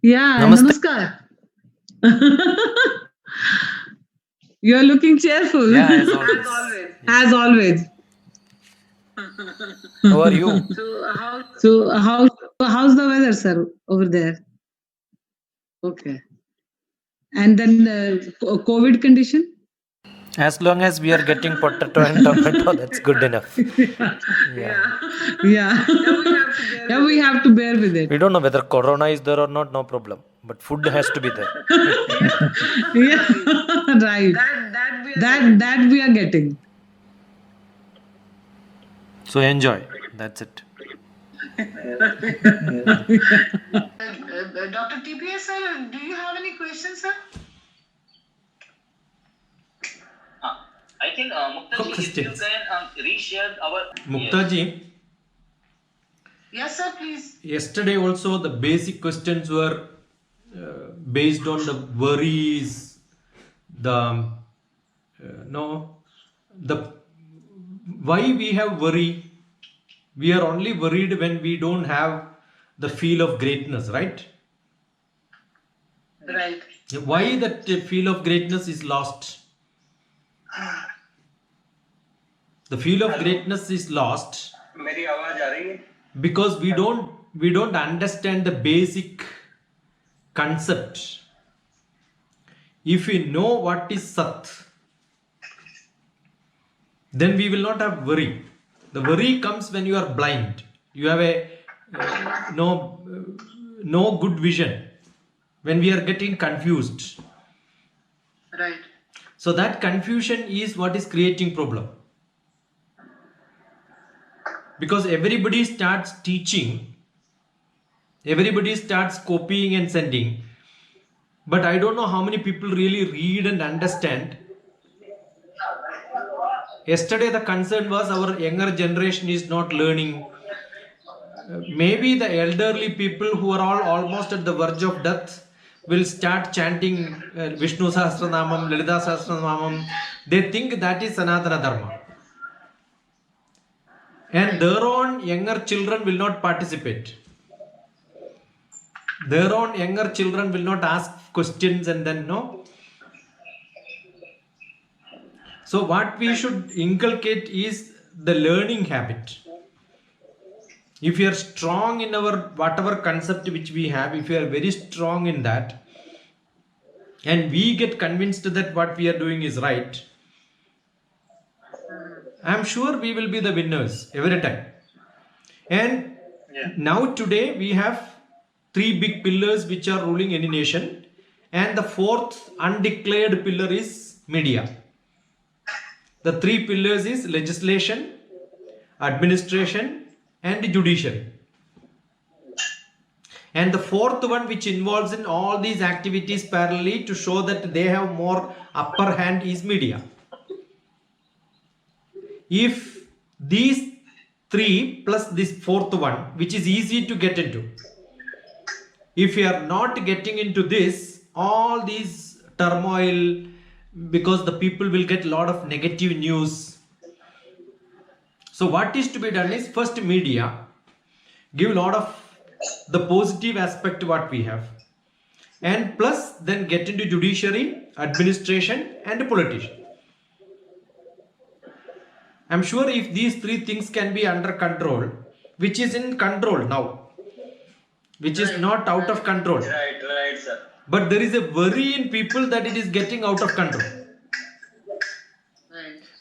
Yeah, Namaste. namaskar. You're looking cheerful. Yeah, as always. Yeah. As always. How are you? So how's the weather, sir, over there? Okay. And then the COVID condition? As long as we are getting potato and tomato, that's good enough. Yeah. Yeah. Yeah, we have to bear with it. We don't know whether corona is there or not, no problem. But food has to be there. Yeah, right. That we are getting. So enjoy. That's it. Dr. TPS, sir, do you have any questions, sir? I think Muktaji, if you Questions. can reshare our Muktaji, Yes, sir, please. yesterday also the basic questions were based on the worries, the no, the why we have worry. We are only worried when we don't have the feel of greatness, right? Right. Why that feel of greatness is lost? The feel of greatness is lost मेरी आवाज आ रही है because we don't understand the basic concept. If we know what is sat, then we will not have worry. The worry comes when you are blind. You have a no good vision, when we are getting confused. Right. So that confusion is what is creating problem, because everybody starts teaching, everybody starts copying and sending, but I don't know how many people really read and understand. Yesterday the concern was our younger generation is not learning. Maybe the elderly people who are all almost at the verge of death will start chanting Vishnu Sahasranamam, Lalita Sahasranamam. They think that is Sanatana Dharma, and their own younger children will not participate. Their own younger children will not ask questions, and then no. So what we should inculcate is the learning habit. If you are strong in our whatever concept which we have, if you are very strong in that, and we get convinced that what we are doing is right, I'm sure we will be the winners every time. And now today we have three big pillars which are ruling any nation, and the fourth undeclared pillar is media. The three pillars is legislation, administration, and judiciary. And the fourth one, which involves in all these activities parallelly to show that they have more upper hand, is media. If these three plus this fourth one, which is easy to get into, if you are not getting into this, all these turmoil, because the people will get a lot of negative news. So what is to be done is, first media give a lot of the positive aspect to what we have, and plus then get into judiciary, administration, and politician. I'm sure if these three things can be under control, which is in control now, which is not out of control, right sir but there is a worry in people that it is getting out of control. Right.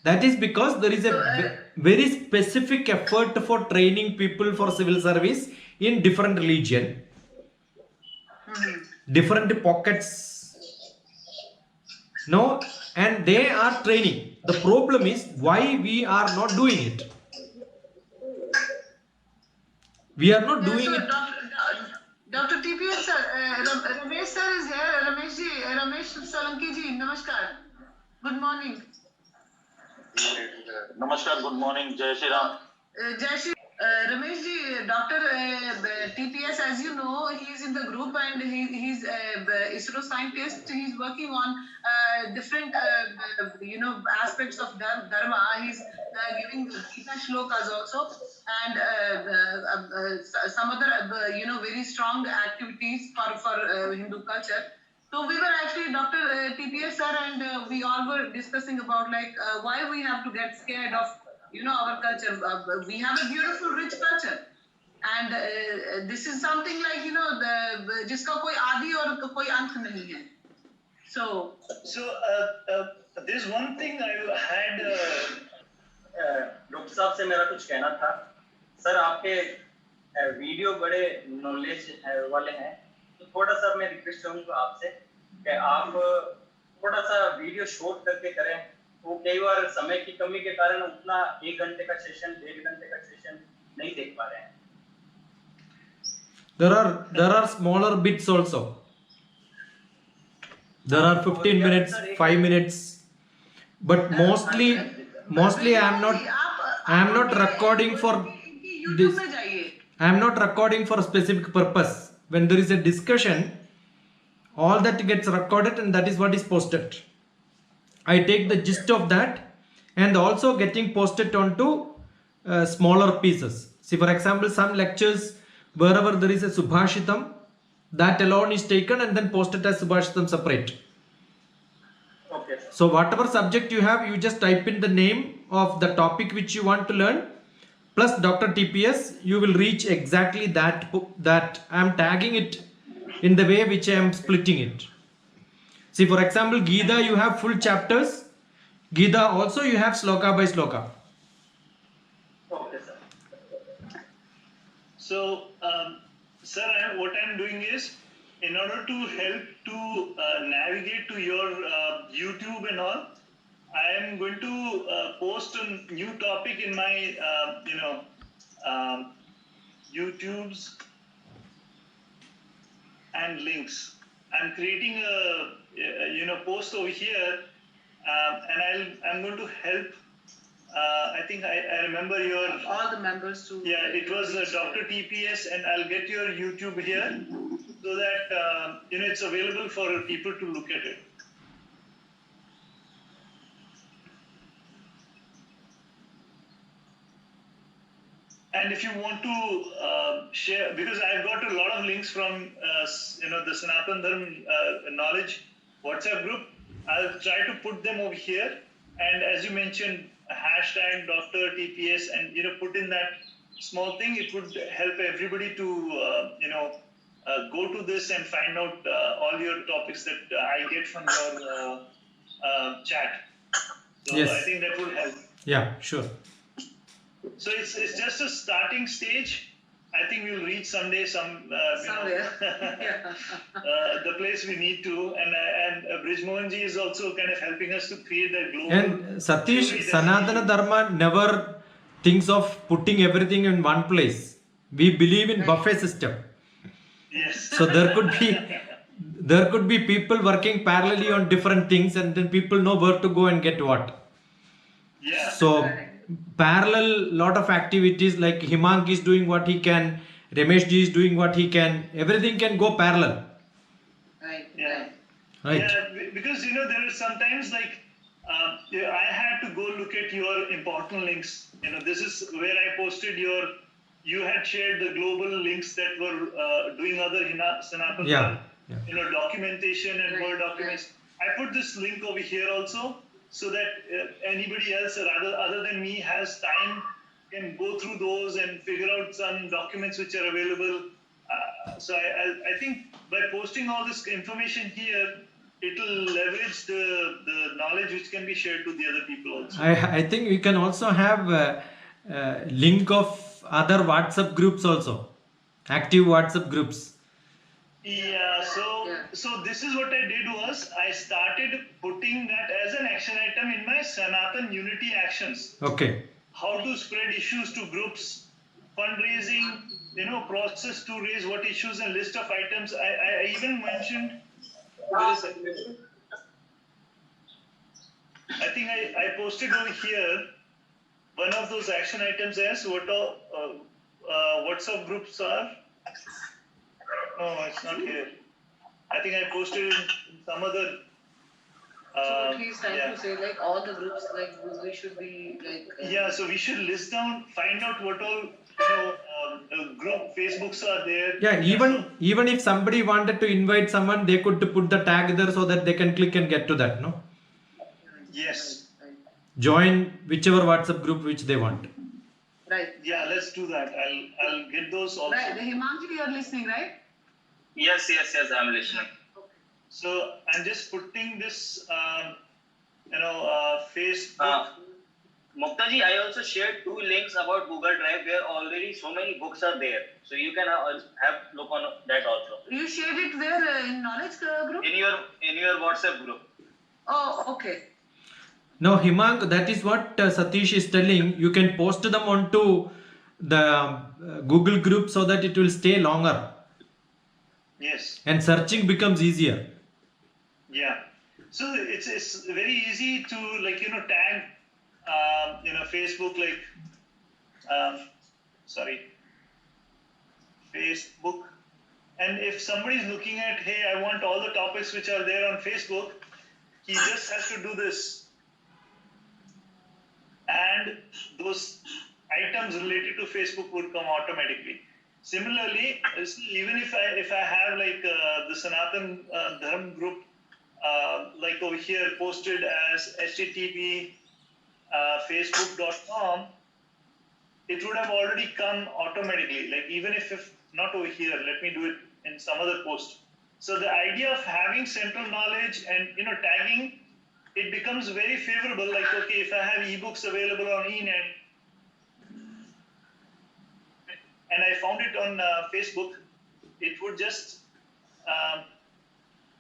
That is because there is a very specific effort for training people for civil service in different religion, different pockets, no, and they are training. The problem is why we are not doing it. We are not doing So, it. Dr. TPS, sir, Ramesh sir is here. Ramesh ji, Ramesh Solanki ji, namaskar. Good morning. नमस्कार good morning जय Shri Ram Jai Shri Ramesh ji, Dr. TPS, as you know, he is in the group, and he's ISRO scientist. He's working on different aspects of dharma. He's giving Gita shlokas also, and some other very strong activities for Hindu culture. So we were actually Dr. TPS sir, and we all were discussing about why we have to get scared of our culture. We have a beautiful, rich culture, and this is something like the जिसका कोई आदि और कोई अंत नहीं है. So there's one thing I had. Doctor साहब से मेरा कुछ कहना था सर. आपके वीडियो बड़े नॉलेज वाले हैं, तो थोड़ा सा मैं रिक्वेस्ट करूंगा आपसे कि आप थोड़ा सा वीडियो शॉर्ट करके करें. वो कई बार समय की कमी के कारण उतना 1 घंटे का सेशन 1.5 घंटे का सेशन नहीं देख पा रहे हैं. There are smaller bits also. There are 15 minutes, 5 minutes, but mostly I am not recording for this. I am not recording for a specific purpose. When there is a discussion, all that gets recorded and that is what is posted. I take the gist of that and also getting posted onto smaller pieces. See, for example, some lectures wherever there is a subhashitam, that alone is taken and then posted as subhashitam separate. Okay. So whatever subject you have, you just type in the name of the topic which you want to learn plus Dr. TPS. You will reach exactly that I am tagging it in the way which I am splitting it. See, for example, Gita you have full chapters. Gita also you have sloka by sloka. Okay, sir. So, sir, what I'm doing is, in order to help to navigate to your YouTube and all, I am going to post a new topic in my, YouTube's and links. I'm creating a post over here, and I'm going to help. I think I remember your all the members to it was Dr. TPS, and I'll get your YouTube here so that it's available for people to look at it. And if you want to share, because I've got a lot of links from the Sanatan Dharma Knowledge WhatsApp group, I'll try to put them over here. And as you mentioned, hashtag Dr. TPS, and put in that small thing. It would help everybody to go to this and find out all your topics that I get from your chat. So Yes. I think that would help. Yeah, sure. So it's just a starting stage. I think we'll reach someday somewhere. the place we need to, and Brijmohan ji is also kind of helping us to create that global. And Satish, Sanatana Dharma never thinks of putting everything in one place. We believe in buffet system. Yes. So there could be people working parallelly on different things, and then people know where to go and get what. Yeah. So parallel lot of activities, like Himank is doing what he can, Ramesh ji is doing what he can, everything can go parallel. Right. Yeah. Right. Yeah, because there are sometimes I had to go look at your important links. This is where I posted you had shared the global links that were doing other Sanatan, Yeah. documentation and Right, Word documents. I put this link over here also, so that anybody else other than me has time, can go through those and figure out some documents which are available. So I think by posting all this information here, it will leverage the knowledge which can be shared to the other people also. I think we can also have a link of other WhatsApp groups also, active WhatsApp groups. Yeah, so this is what I did was I started putting that as an action item in my Sanatan Unity actions. Okay. How to spread issues to groups, fundraising, process to raise what issues, and list of items. I even mentioned, I think I posted over here one of those action items as what all WhatsApp groups are. No, it's not here. I think I posted it in some other. So what he's trying yeah. to say, like all the groups, like we should be like. Yeah, so we should list down, find out what all group Facebooks are there. Yeah, even if somebody wanted to invite someone, they could put the tag there so that they can click and get to that, no? Yes. Right. Join whichever WhatsApp group which they want. Right. Yeah, let's do that. I'll get those also. Right. Himanshi, you're listening, right? Yes, I'm listening. So I'm just putting this, Facebook. Mukta ji, I also shared 2 links about Google Drive where already so many books are there. So you can have look on that also. You shared it where in knowledge group? In your WhatsApp group. Oh, okay. No, Himang, that is what Satish is telling. You can post them onto the Google group so that it will stay longer. Yes. And searching becomes easier. Yeah. So it's very easy to tag Facebook Facebook. And if somebody is looking at, hey, I want all the topics which are there on Facebook, he just has to do this. And those items related to Facebook would come automatically. Similarly, even if I have the Sanatan Dharm group over here posted as http facebook.com, it would have already come automatically. Even if not over here, let me do it in some other post. So the idea of having central knowledge and tagging, it becomes very favorable. Okay, if I have ebooks available on eNet and I found it on Facebook, it would just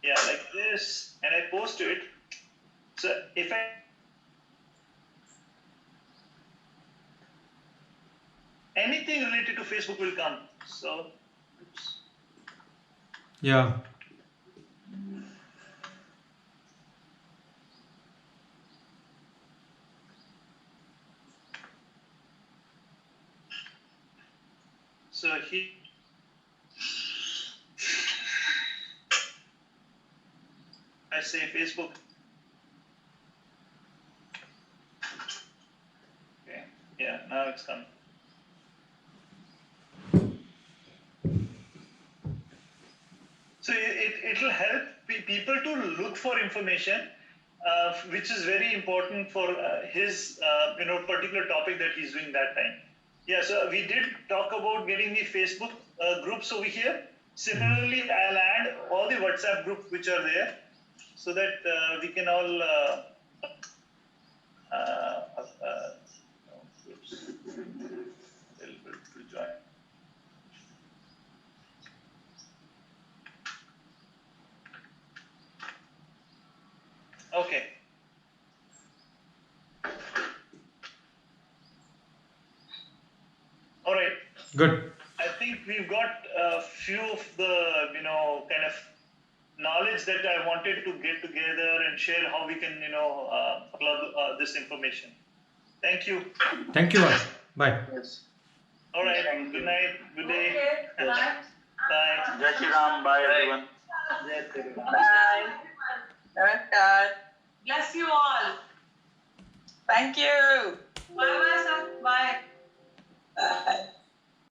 like this, and I post it. So if anything related to Facebook will come. So Yeah. I say Facebook. Okay. Yeah, now it's coming. So it will help people to look for information, which is very important for his particular topic that he's doing that time. Yeah, so we did talk about getting the Facebook groups over here. Similarly, I'll add all the WhatsApp groups which are there so that we can all groups available to join. Okay. All right. Good. I think we've got a few of the, kind of knowledge that I wanted to get together and share how we can, plug this information. Thank you. Thank you all. Bye. Yes. All right. Good night. Good day. Okay. Bye. Bye. Jai Shri Ram. Bye everyone. Bye. Namaskar. Bless you all. Thank you. Bye, bye, sir. Bye. Bye.